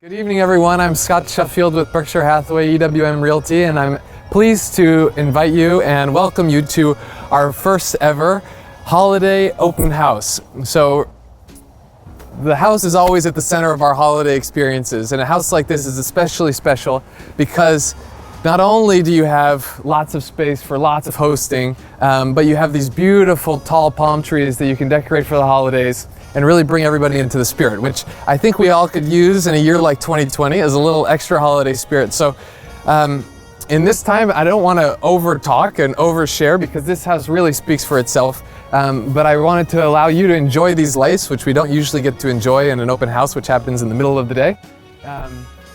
Good evening, everyone. I'm Scott Shuffield with Berkshire Hathaway EWM Realty, and I'm pleased to invite you and welcome you to our first ever holiday open house. So the house is always at the center of our holiday experiences, and a house like this is especially special because not only do you have lots of space for lots of hosting, but you have these beautiful tall palm trees that you can decorate for the holidays and really bring everybody into the spirit, which I think we all could use in a year like 2020 as a little extra holiday spirit. So in this time, I don't want to over talk and overshare because this house really speaks for itself. But I wanted to allow you to enjoy these lights, which we don't usually get to enjoy in an open house, which happens in the middle of the day.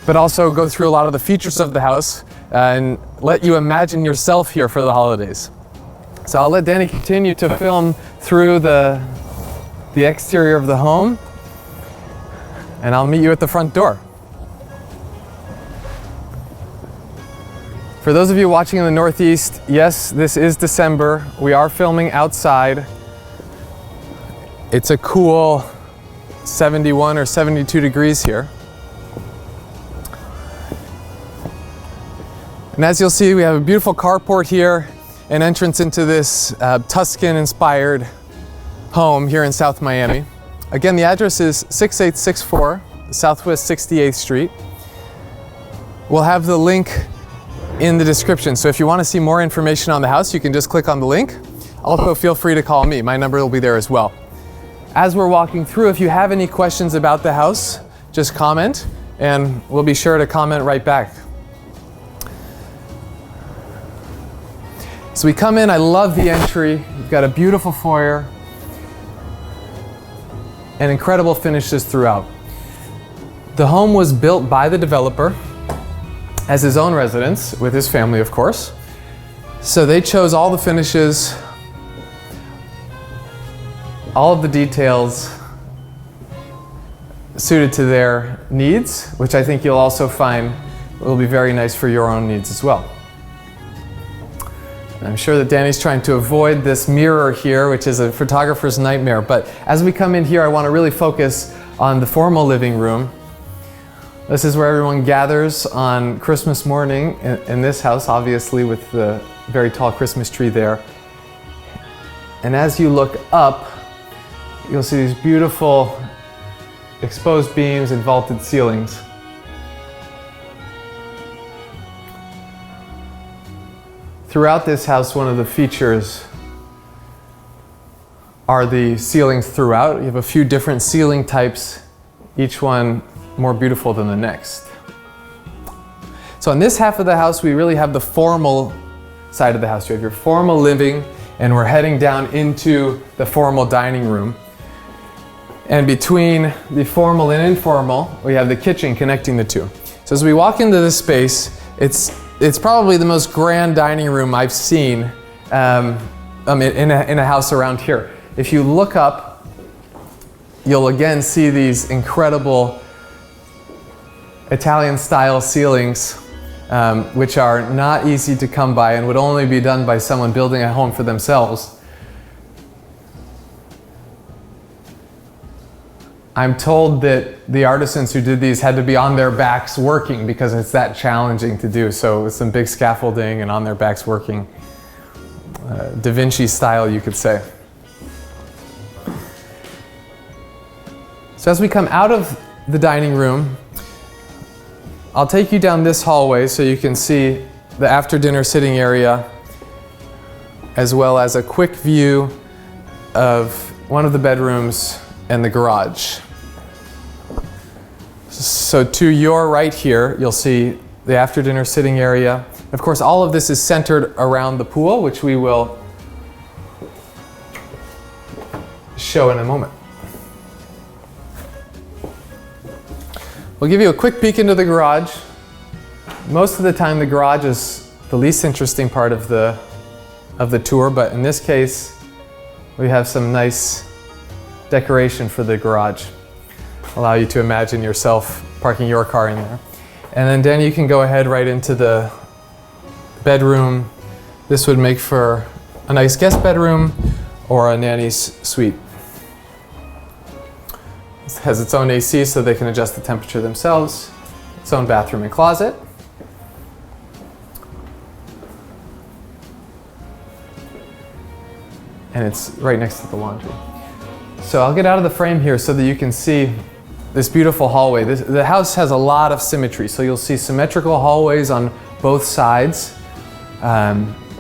But also go through a lot of the features of the house and let you imagine yourself here for the holidays. So I'll let Danny continue to film through the exterior of the home, and I'll meet you at the front door. For those of you watching in the Northeast, yes, this is December. We are filming outside. It's a cool 71 or 72 degrees here. And as you'll see, we have a beautiful carport here, an entrance into this Tuscan-inspired home here in South Miami. Again, the address is 6864 Southwest 68th Street. We'll have the link in the description, so if you want to see more information on the house, you can just click on the link. Also, feel free to call me. My number will be there as well. As we're walking through, if you have any questions about the house, just comment, and we'll be sure to comment right back. So we come in, I love the entry. We've got a beautiful foyer and incredible finishes throughout. The home was built by the developer as his own residence with his family, of course. So they chose all the finishes, all of the details suited to their needs, which I think you'll also find will be very nice for your own needs as well. I'm sure that Danny's trying to avoid this mirror here, which is a photographer's nightmare. But as we come in here, I want to really focus on the formal living room. This is where everyone gathers on Christmas morning in this house, obviously with the very tall Christmas tree there. And as you look up, you'll see these beautiful exposed beams and vaulted ceilings. Throughout this house, one of the features are the ceilings throughout. You have a few different ceiling types, each one more beautiful than the next. So in this half of the house, we really have the formal side of the house. You have your formal living, and we're heading down into the formal dining room. And between the formal and informal, we have the kitchen connecting the two. So as we walk into this space, it's probably the most grand dining room I've seen in a house around here. If you look up, you'll again see these incredible Italian-style ceilings, which are not easy to come by and would only be done by someone building a home for themselves. I'm told that the artisans who did these had to be on their backs working because it's that challenging to do. So with some big scaffolding and on their backs working. Da Vinci style, you could say. So as we come out of the dining room, I'll take you down this hallway so you can see the after dinner sitting area, as well as a quick view of one of the bedrooms and the garage. So to your right here, you'll see the after dinner sitting area. Of course, all of this is centered around the pool, which we will show in a moment. We'll give you a quick peek into the garage. Most of the time, the garage is the least interesting part of the tour, but in this case, we have some nice decoration for the garage. Allow you to imagine yourself parking your car in there. And then Danny, you can go ahead right into the bedroom. This would make for a nice guest bedroom or a nanny's suite. It has its own AC so they can adjust the temperature themselves. its own bathroom and closet. And it's right next to the laundry. So I'll get out of the frame here so that you can see this beautiful hallway. The house has a lot of symmetry, so you'll see symmetrical hallways on both sides.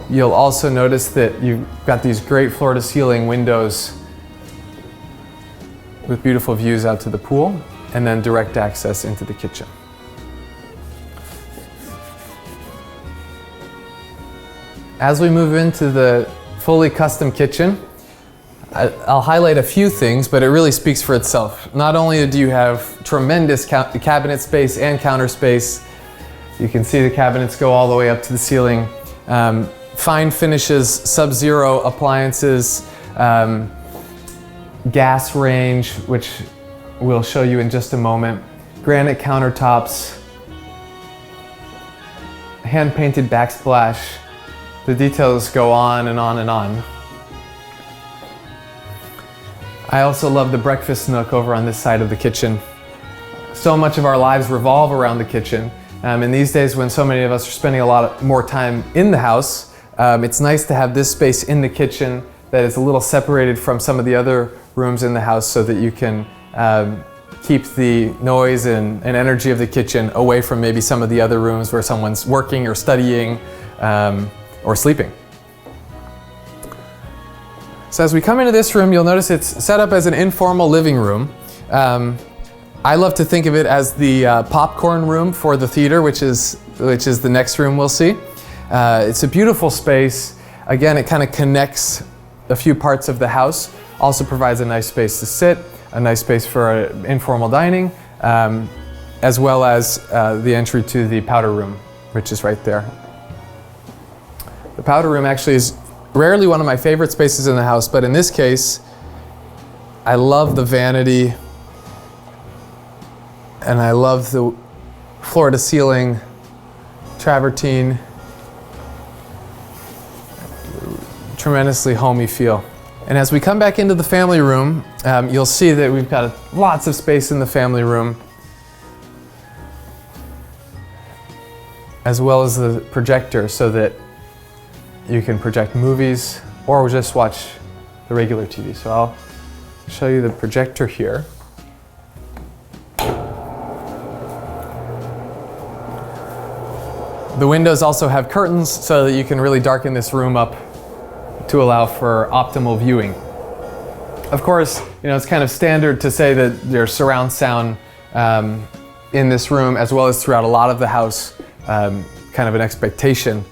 You'll also notice that you've got these great floor-to-ceiling windows with beautiful views out to the pool, and then direct access into the kitchen. As we move into the fully custom kitchen, I'll highlight a few things, but it really speaks for itself. Not only do you have tremendous cabinet space and counter space, you can see the cabinets go all the way up to the ceiling. Fine finishes, sub-zero appliances, gas range, which we'll show you in just a moment, granite countertops, hand-painted backsplash. The details go on and on and on. I also love the breakfast nook over on this side of the kitchen. So much of our lives revolve around the kitchen. And these days when so many of us are spending a lot more time in the house, it's nice to have this space in the kitchen that is a little separated from some of the other rooms in the house so that you can keep the noise and energy of the kitchen away from maybe some of the other rooms where someone's working or studying or sleeping. So as we come into this room, you'll notice it's set up as an informal living room. I love to think of it as the popcorn room for the theater, which is the next room we'll see. It's a beautiful space. Again, it kind of connects a few parts of the house. Also provides a nice space to sit, a nice space for informal dining, as well as the entry to the powder room, which is right there. The powder room actually is rarely one of my favorite spaces in the house, but in this case, I love the vanity and I love the floor-to-ceiling travertine. Tremendously homey feel. And as we come back into the family room, you'll see that we've got lots of space in the family room, as well as the projector so that you can project movies or just watch the regular TV. So I'll show you the projector here. The windows also have curtains so that you can really darken this room up to allow for optimal viewing. Of course, it's kind of standard to say that there's surround sound in this room as well as throughout a lot of the house, kind of an expectation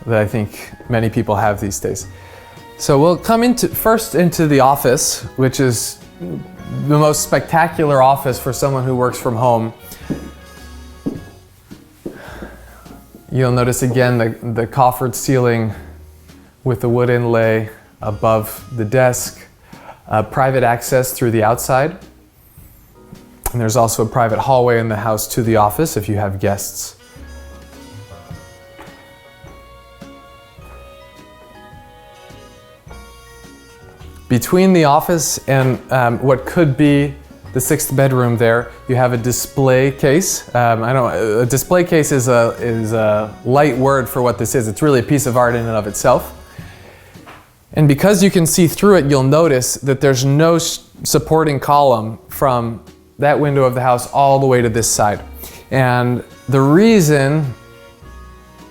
that I think many people have these days. So we'll come first into the office, which is the most spectacular office for someone who works from home. You'll notice again the coffered ceiling with the wood inlay above the desk, private access through the outside. And there's also a private hallway in the house to the office if you have guests. Between the office and what could be the sixth bedroom there, you have a display case. A display case is a light word for what this is. It's really a piece of art in and of itself. And because you can see through it, you'll notice that there's no supporting column from that window of the house all the way to this side. And the reason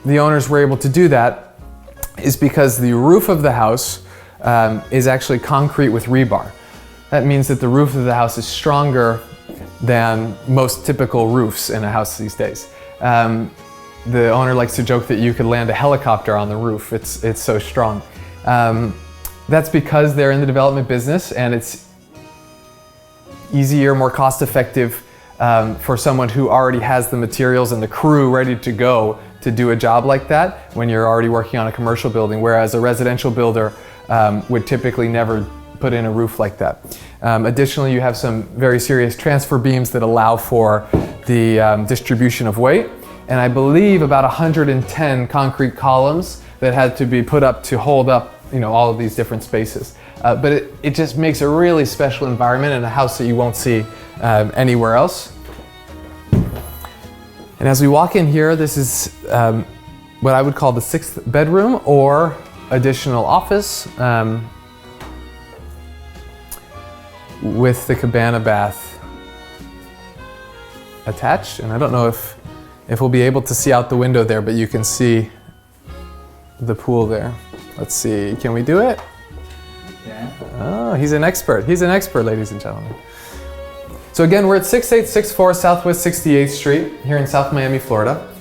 the owners were able to do that is because the roof of the house is actually concrete with rebar. That means that the roof of the house is stronger than most typical roofs in a house these days. The owner likes to joke that you could land a helicopter on the roof. It's so strong. That's because they're in the development business and it's easier, more cost-effective for someone who already has the materials and the crew ready to go to do a job like that when you're already working on a commercial building, whereas a residential builder would typically never put in a roof like that. Additionally, you have some very serious transfer beams that allow for the distribution of weight, and I believe about 110 concrete columns that had to be put up to hold up all of these different spaces. But it just makes a really special environment in a house that you won't see anywhere else. And as we walk in here, this is what I would call the 6th bedroom or additional office with the Cabana bath attached. And I don't know if we'll be able to see out the window there, but you can see the pool there. Let's see, can we do it? Yeah. Oh, he's an expert. He's an expert, ladies and gentlemen. So again, we're at 6864 Southwest 68th Street here in South Miami, Florida.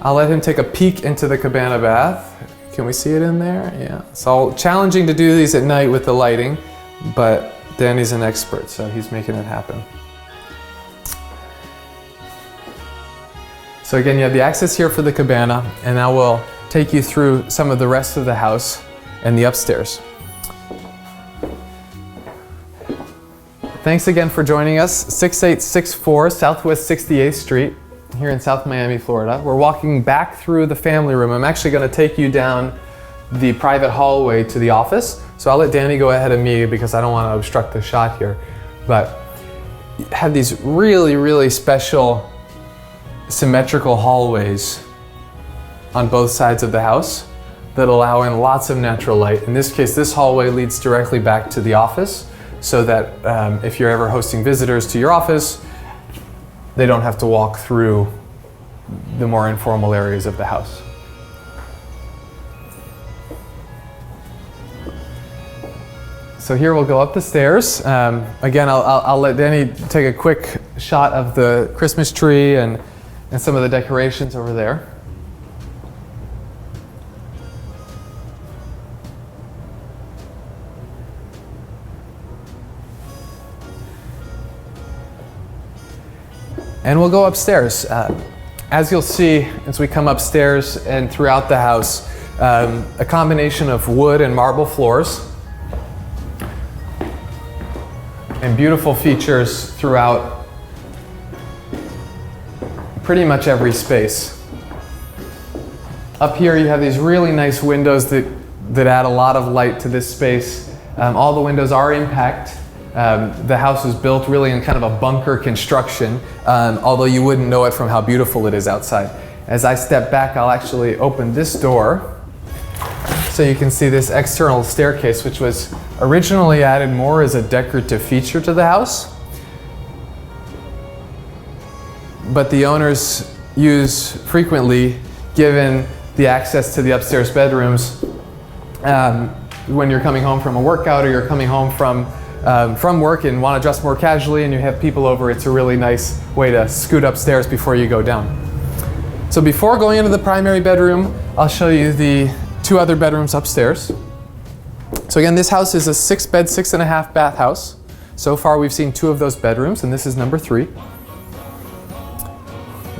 I'll let him take a peek into the Cabana bath. Can we see it in there? Yeah. It's all challenging to do these at night with the lighting, but Danny's an expert, so he's making it happen. So again, you have the access here for the Cabana, and now we'll take you through some of the rest of the house and the upstairs. Thanks again for joining us. 6864 Southwest 68th Street here in South Miami, Florida. We're walking back through the family room. I'm actually going to take you down the private hallway to the office. So I'll let Danny go ahead of me because I don't want to obstruct the shot here. But you have these really, really special symmetrical hallways on both sides of the house that allow in lots of natural light. In this case, this hallway leads directly back to the office, so that if you're ever hosting visitors to your office, they don't have to walk through the more informal areas of the house. So here we'll go up the stairs. Again, I'll let Danny take a quick shot of the Christmas tree and some of the decorations over there. And we'll go upstairs. As you'll see as we come upstairs and throughout the house, a combination of wood and marble floors and beautiful features throughout pretty much every space. Up here you have these really nice windows that add a lot of light to this space. All the windows are impact. The house was built really in kind of a bunker construction, although you wouldn't know it from how beautiful it is outside. As I step back, I'll actually open this door so you can see this external staircase, which was originally added more as a decorative feature to the house, but the owners use frequently, given the access to the upstairs bedrooms, when you're coming home from a workout or you're coming home from work and want to dress more casually and you have people over, it's a really nice way to scoot upstairs before you go down. So before going into the primary bedroom, I'll show you the 2 other bedrooms upstairs. So again, this house is a 6-bed, 6.5 bath house. So far we've seen 2 of those bedrooms, and this is number 3.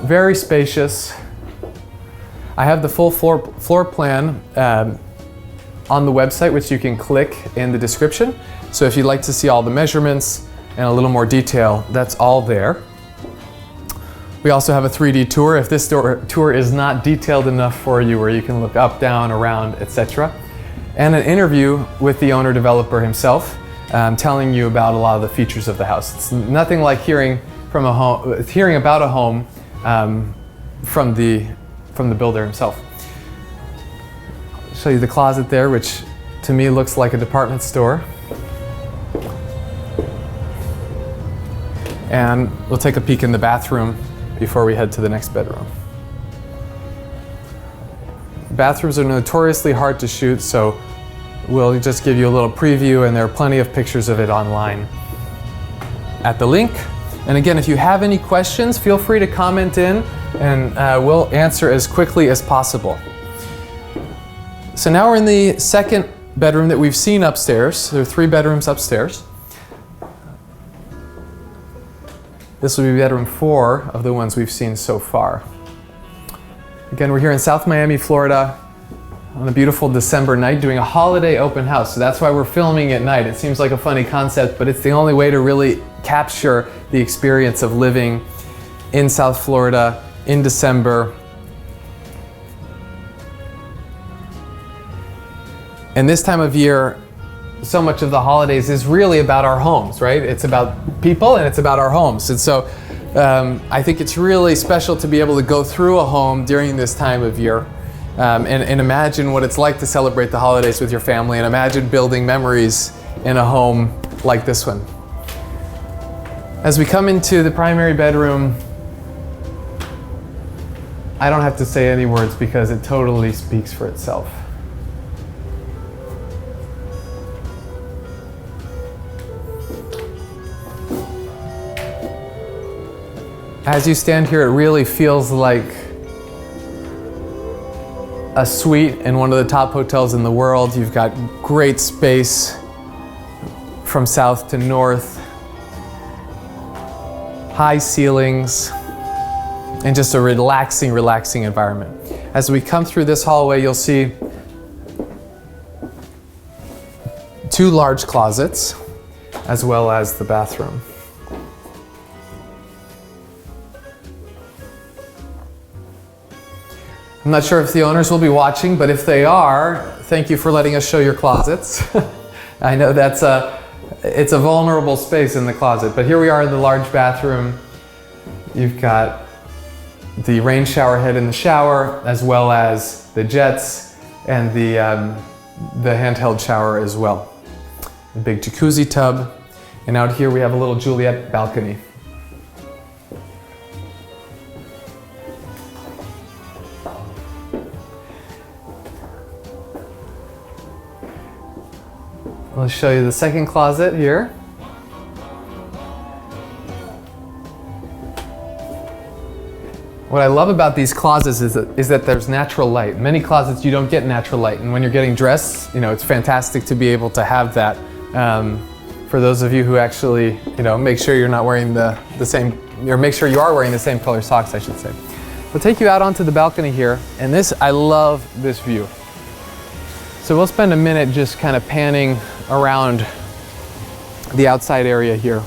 Very spacious. I have the full floor plan on the website, which you can click in the description. So if you'd like to see all the measurements and a little more detail, that's all there. We also have a 3D tour if this tour is not detailed enough for you, where you can look up, down, around, etc. And an interview with the owner developer himself, telling you about a lot of the features of the house. It's nothing like hearing about a home from the builder himself. I'll show you the closet there, which to me looks like a department store. And we'll take a peek in the bathroom before we head to the next bedroom. Bathrooms are notoriously hard to shoot, so we'll just give you a little preview, and there are plenty of pictures of it online at the link. And again, if you have any questions, feel free to comment in, and we'll answer as quickly as possible. So now we're in the second bedroom that we've seen upstairs. There are 3 bedrooms upstairs. This will be bedroom 4 of the ones we've seen so far. Again, we're here in South Miami, Florida on a beautiful December night doing a holiday open house. So that's why we're filming at night. It seems like a funny concept, but it's the only way to really capture the experience of living in South Florida in December. And this time of year, so much of the holidays is really about our homes, right? It's about people and it's about our homes. And so I think it's really special to be able to go through a home during this time of year and imagine what it's like to celebrate the holidays with your family, and imagine building memories in a home like this one. As we come into the primary bedroom, I don't have to say any words because it totally speaks for itself. As you stand here, it really feels like a suite in one of the top hotels in the world. You've got great space from south to north, high ceilings, and just a relaxing environment. As we come through this hallway, you'll see 2 large closets, as well as the bathroom. I'm not sure if the owners will be watching, but if they are, thank you for letting us show your closets. I know it's a vulnerable space in the closet, but here we are in the large bathroom. You've got the rain shower head in the shower, as well as the jets and the handheld shower as well. A big jacuzzi tub, and out here we have a little Juliet balcony. I'll show you the second closet here. What I love about these closets is that there's natural light. In many closets you don't get natural light, and when you're getting dressed, it's fantastic to be able to have that. For those of you who actually, make sure you're not wearing the same, or make sure you are wearing the same color socks, I should say. We'll take you out onto the balcony here, and I love this view. So we'll spend a minute just kind of panning around the outside area here.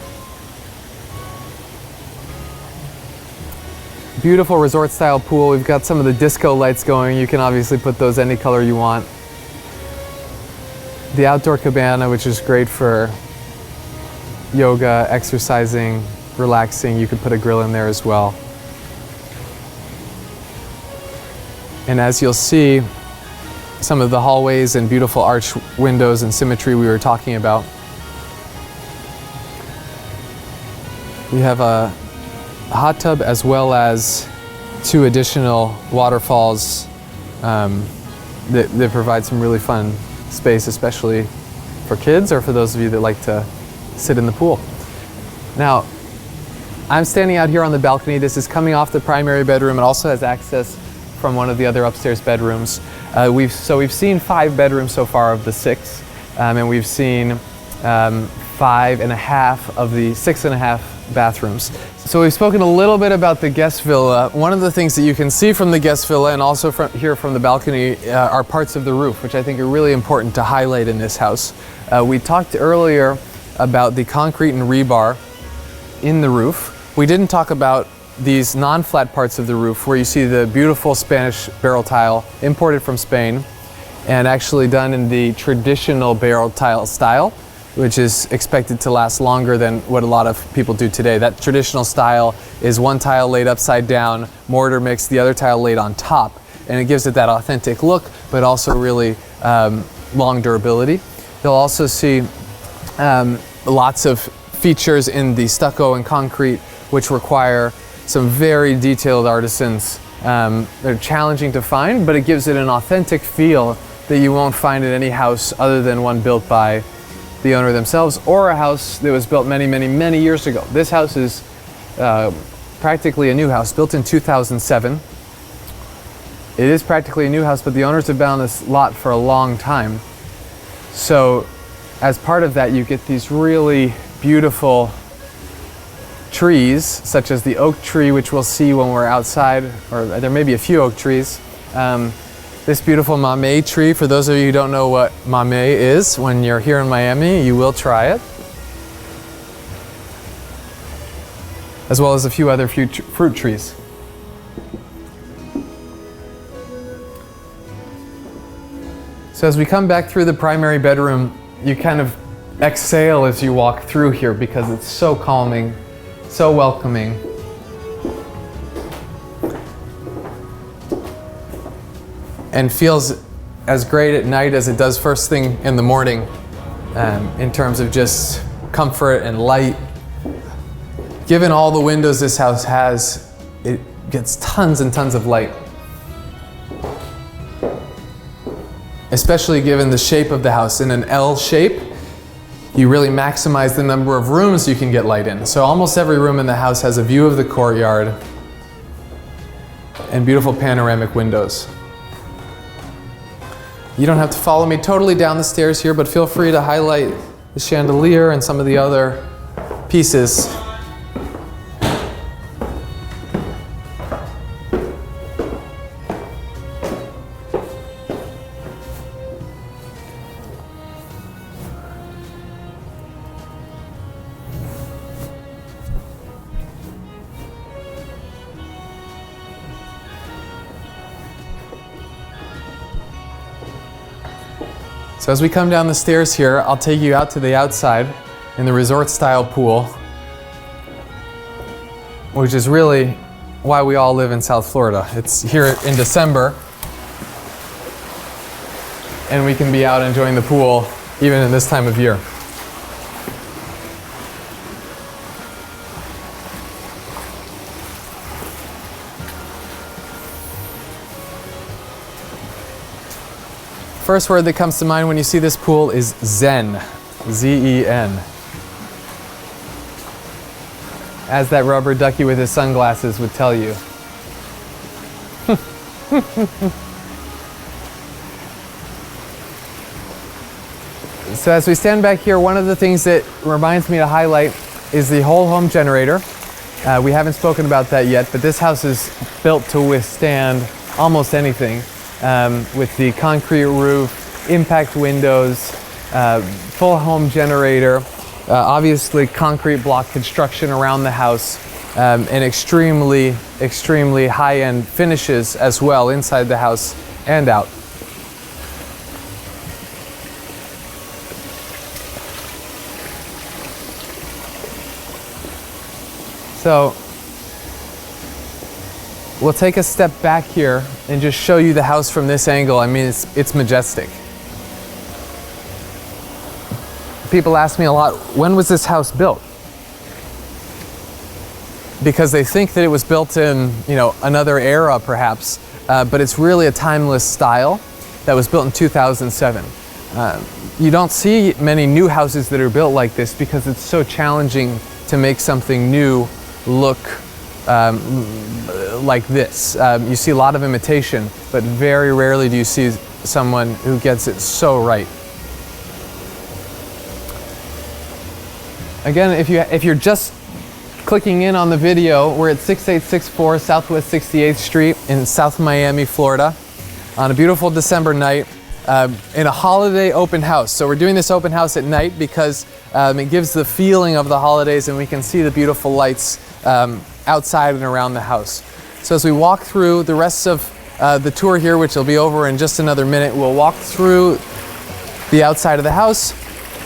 Beautiful resort style pool. We've got some of the disco lights going. You can obviously put those any color you want. The outdoor cabana, which is great for yoga, exercising, relaxing. You could put a grill in there as well. And as you'll see, some of the hallways and beautiful arch windows and symmetry we were talking about. We have a hot tub as well as 2 additional waterfalls that provide some really fun space, especially for kids or for those of you that like to sit in the pool. Now, I'm standing out here on the balcony. This is coming off the primary bedroom. It also has access from one of the other upstairs bedrooms. We've seen 5 bedrooms so far of the 6, and we've seen 5.5 of the 6.5 bathrooms. So we've spoken a little bit about the guest villa. One of the things that you can see from the guest villa and also here from the balcony are parts of the roof, which I think are really important to highlight in this house. We talked earlier about the concrete and rebar in the roof. We didn't talk about these non-flat parts of the roof where you see the beautiful Spanish barrel tile imported from Spain and actually done in the traditional barrel tile style, which is expected to last longer than what a lot of people do today. That traditional style is one tile laid upside down, mortar mix, the other tile laid on top, and it gives it that authentic look, but also really long durability. You'll also see lots of features in the stucco and concrete, which require some very detailed artisans. They're challenging to find, but it gives it an authentic feel that you won't find in any house other than one built by the owner themselves or a house that was built many years ago. This house is practically a new house, built in 2007. It is practically a new house, but the owners have been on this lot for a long time. So as part of that, you get these really beautiful trees, such as the oak tree, which we'll see when we're outside, or there may be a few oak trees. This beautiful mamey tree, for those of you who don't know what mamey is, when you're here in Miami, you will try it. As well as a few other fruit trees. So as we come back through the primary bedroom, you kind of exhale as you walk through here because it's so calming, so welcoming. and feels as great at night as it does first thing in the morning, in terms of just comfort and light. Given all the windows this house has, it gets tons and tons of light. Especially given the shape of the house. In an L shape, you really maximize the number of rooms you can get light in. So almost every room in the house has a view of the courtyard and beautiful panoramic windows. You don't have to follow me totally down the stairs here, but feel free to highlight the chandelier and some of the other pieces. So as we come down the stairs here, I'll take you out to the outside in the resort-style pool, which is really why we all live in South Florida. It's here in December, and we can be out enjoying the pool even in this time of year. First word that comes to mind when you see this pool is zen, Z-E-N. As that rubber ducky with his sunglasses would tell you. So as we stand back here, one of the things that reminds me to highlight is the whole home generator. We haven't spoken about that yet, but this house is built to withstand almost anything. With the concrete roof, impact windows, full home generator, obviously concrete block construction around the house, and extremely high-end finishes as well inside the house and out. So we'll take a step back here and just show you the house from this angle. I mean, it's majestic. People ask me a lot, when was this house built? Because they think that it was built in, another era perhaps, but it's really a timeless style that was built in 2007. You don't see many new houses that are built like this because it's so challenging to make something new look like this. You see a lot of imitation, but very rarely do you see someone who gets it so right. Again, if you're just clicking in on the video, we're at 6864 Southwest 68th Street in South Miami, Florida, on a beautiful December night in a holiday open house. So we're doing this open house at night because it gives the feeling of the holidays, and we can see the beautiful lights outside and around the house. So as we walk through the rest of the tour here, which will be over in just another minute, we'll walk through the outside of the house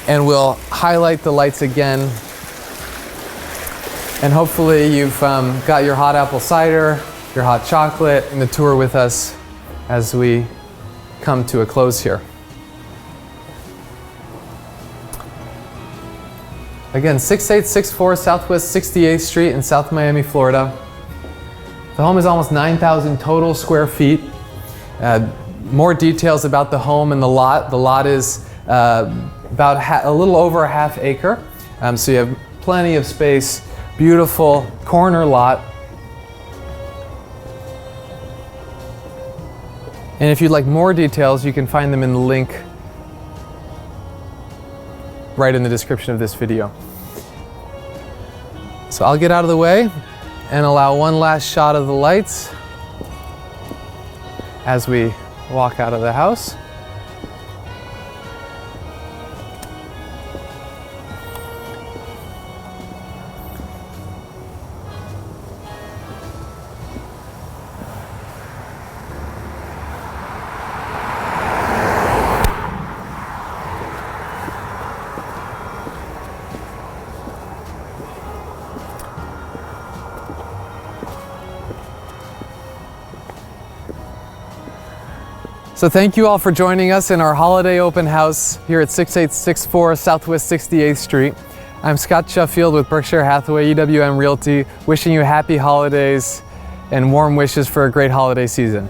and we'll highlight the lights again. And hopefully you've got your hot apple cider, your hot chocolate, and the tour with us as we come to a close here. Again, 6864 Southwest 68th Street in South Miami, Florida. The home is almost 9,000 total square feet. More details about the home and the lot. The lot is about a little over a half acre. So you have plenty of space, beautiful corner lot. And if you'd like more details, you can find them in the link right in the description of this video. So I'll get out of the way and allow one last shot of the lights as we walk out of the house. So thank you all for joining us in our holiday open house here at 6864 Southwest 68th Street. I'm Scott Shuffield with Berkshire Hathaway EWM Realty, wishing you happy holidays and warm wishes for a great holiday season.